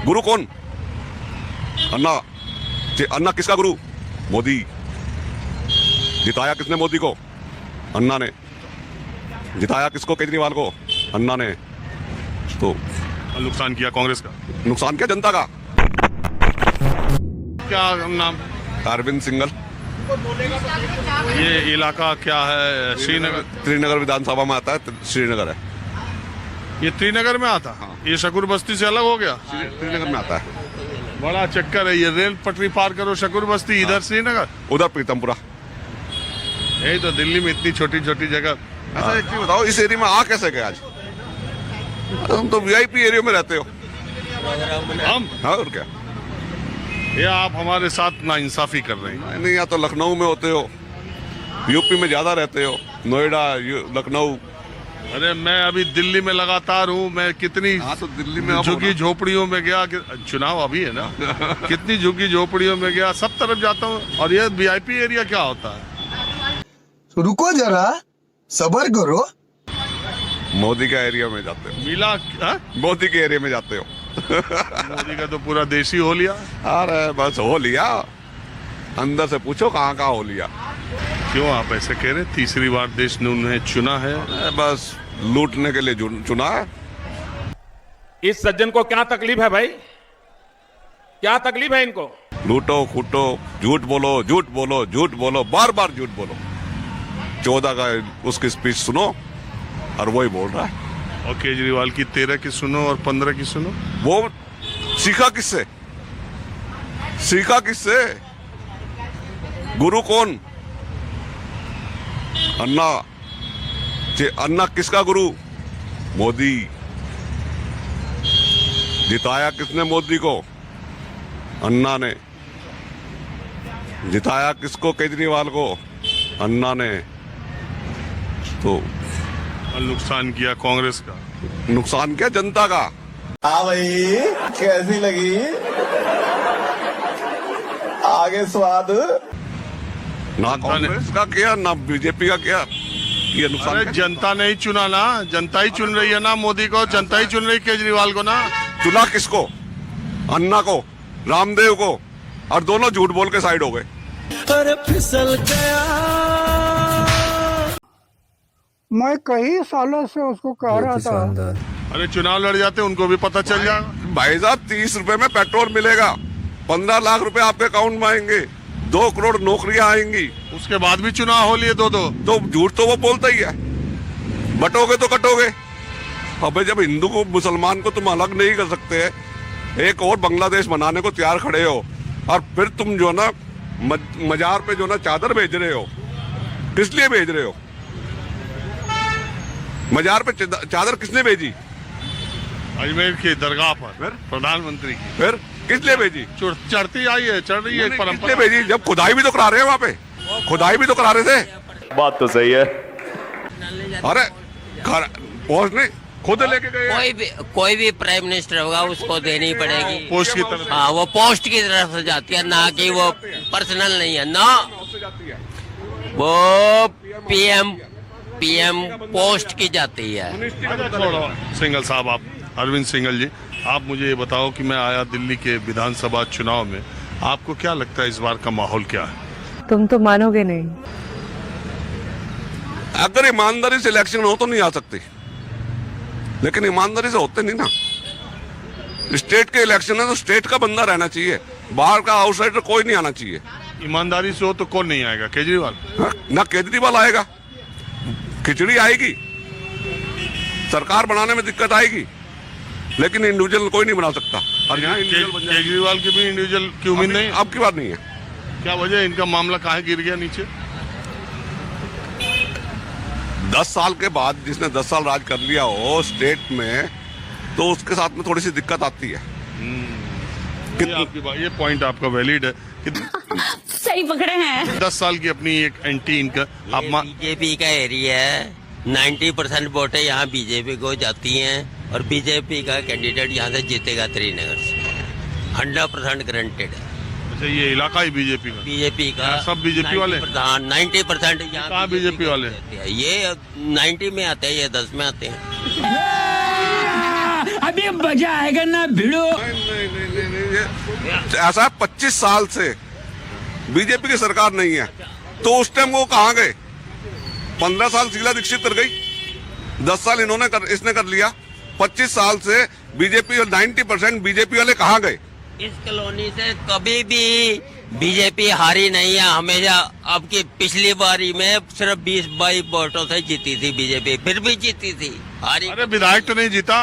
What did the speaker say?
गुरु कौन? अन्ना। अन्ना किसका गुरु? मोदी। जिताया किसने मोदी को? अन्ना ने। जिताया किसको? केजरीवाल को? अन्ना ने। तो नुकसान किया कांग्रेस का। नुकसान क्या जनता का? क्या नाम? अरविंद सिंघल। ये इलाका क्या है? श्रीनगर। श्रीनगर विधानसभा में आता है। श्रीनगर है। ये श्रीनगर में आता? हाँ। ये शकूर बस्ती से अलग हो गया? श्रीनगर में आता है। बड़ा चक्कर है ये, रेल पटरी पार करो शकूर बस्ती, इधर श्रीनगर, उधर प्रीतमपुरा। यही तो दिल्ली में इतनी छोटी छोटी जगह। अच्छा एक चीज बताओ, इस एरिया में आ कैसे गए आज? तुम तो वीआईपी एरिया में रहते हो। हम? हाँ और क्या? ये आप हमारे साथ नाइंसाफी कर रहे हैं। नहीं, या तो लखनऊ में होते हो, यूपी में ज्यादा रहते हो, नोएडा, लखनऊ। अरे मैं अभी दिल्ली में लगातार हूँ। मैं कितनी तो दिल्ली में झुग्गी झोपड़ियों में गया, चुनाव अभी है ना, कितनी झुग्गी झोपड़ियों में गया, सब तरफ जाता हूँ। और ये वीआईपी एरिया क्या होता है? रुको जरा, सबर करो। मोदी का एरिया में जाते हो। मिला हा? मोदी के एरिया में जाते हो। मोदी का तो पूरा देश ही हो लिया। अरे बस हो लिया, अंदर से पूछो कहाँ कहाँ हो लिया। क्यों आप ऐसे कह रहे? तीसरी बार देश ने उन्हें चुना है। बस लूटने के लिए चुना है। इस सज्जन को क्या तकलीफ है भाई? क्या तकलीफ है इनको? लूटो खूटो, झूठ बोलो, झूठ बोलो, झूठ बोलो, बार बार झूठ बोलो। 14 का उसकी स्पीच सुनो और वही बोल रहा है। और केजरीवाल की 13 की सुनो और 15 की सुनो। वो सीखा किससे? सीखा किससे? गुरु कौन? अन्ना। अन्ना किसका गुरु? मोदी। जिताया किसने मोदी को? अन्ना ने। जिताया किसको? केजरीवाल को? अन्ना ने। तो और नुकसान किया कांग्रेस का। नुकसान क्या जनता का? हाँ भाई, कैसी लगी? आगे स्वाद। ना कांग्रेस का किया ना बीजेपी का किया। ये नुकसान अरे क्या? जनता नहीं चुना ना, जनता ही चुन रही है ना मोदी को, जनता ही चुन रही केजरीवाल को ना। चुना किसको? अन्ना को, रामदेव को, और दोनों झूठ बोल के साइड हो गए। अरे फिसल गया। मैं कई सालों से उसको कह रहा था। अरे चुनाव लड़ जाते उनको भी पता चल जाएगा। भाई साहब 30 रुपए में पेट्रोल मिलेगा, 15 लाख रुपए आपके अकाउंट में आएंगे, 2 करोड़ नौकरियां आएंगी। उसके बाद भी चुनाव हो लिए दो। तो झूठ तो वो बोलता ही है। बटोगे तो कटोगे। अबे जब हिंदू को मुसलमान को तुम अलग नहीं कर सकते, एक और बांग्लादेश बनाने को तैयार खड़े हो, और फिर तुम जो ना मजार पे जो ना चादर भेज रहे हो, किस लिए भेज रहे हो? मजार पे चादर किसने भेजी? अजमेर की दरगाह पर प्रधानमंत्री की। फिर किस लिए भेजी? चढ़ती आई है, चढ़ रही है किस परंपरा। लिए भेजी? जब खुदाई भी तो करा रहे हैं वहां पे, खुदाई भी तो करा रहे थे। बात तो सही है। अरे पोस्ट नहीं खुद लेके गए। कोई भी प्राइम मिनिस्टर होगा उसको देनी पड़ेगी पोस्ट की तरफ। हाँ, वो पोस्ट की तरफ से जाती है, ना कि वो पर्सनल नहीं है ना। वो पीएम पोस्ट की जाती है। छोड़ो सिंघल साहब, आप अरविंद सिंघल जी, आप मुझे ये बताओ कि मैं आया दिल्ली के विधानसभा चुनाव में, आपको क्या लगता है इस बार का माहौल क्या है? तुम तो मानोगे नहीं। अगर ईमानदारी से इलेक्शन हो तो नहीं आ सकती, लेकिन ईमानदारी से होते नहीं ना। स्टेट के इलेक्शन है तो स्टेट का बंदा रहना चाहिए, बाहर का आउटसाइडर कोई नहीं आना चाहिए। ईमानदारी से हो तो कौन नहीं आएगा? केजरीवाल। ना केजरीवाल आएगा, खिचड़ी आएगी, सरकार बनाने में दिक्कत आएगी, लेकिन इंडिविजुअल कोई नहीं बना सकता। और यहाँ केजरीवाल की भी इंडिविजुअल की उम्मीद नहीं। अब की बात नहीं है। क्या वजह है? इनका मामला काहे गिर गया नीचे? 10 साल के बाद जिसने 10 साल राज कर लिया हो स्टेट में, तो उसके साथ में थोड़ी सी दिक्कत आती है। ये पॉइंट आपका वैलिड है कि सही पकड़े हैं। 10 साल की अपनी एक एंटी इनका। आप बीजेपी का एरिया है, 90% वोटें यहाँ बीजेपी को जाती हैं, और बीजेपी का कैंडिडेट यहाँ से जीतेगा श्रीनगर से, 100% गारंटेड है। अच्छा, ये इलाका ही बीजेपी का? बीजेपी का सब बीजेपी वाले? 90% यहाँ कहाँ बीजेपी वाले? ये 90 में आते हैं, ये 10 में आते हैं। अभी मजा आएगा ना भिड़ो। ऐसा 25 साल से बीजेपी की सरकार नहीं है, तो उस टाइम वो कहाँ गए? 15 साल शीला दीक्षित कर गई, 10 साल इसने कर लिया, 25 साल से बीजेपी और 90% बीजेपी वाले कहाँ गए? इस कॉलोनी से कभी भी बीजेपी हारी नहीं है, हमेशा। अब की पिछली बारी में सिर्फ 20-22 वोटों से जीती थी बीजेपी, फिर भी जीती थी, हारी। अरे विधायक तो नहीं जीता।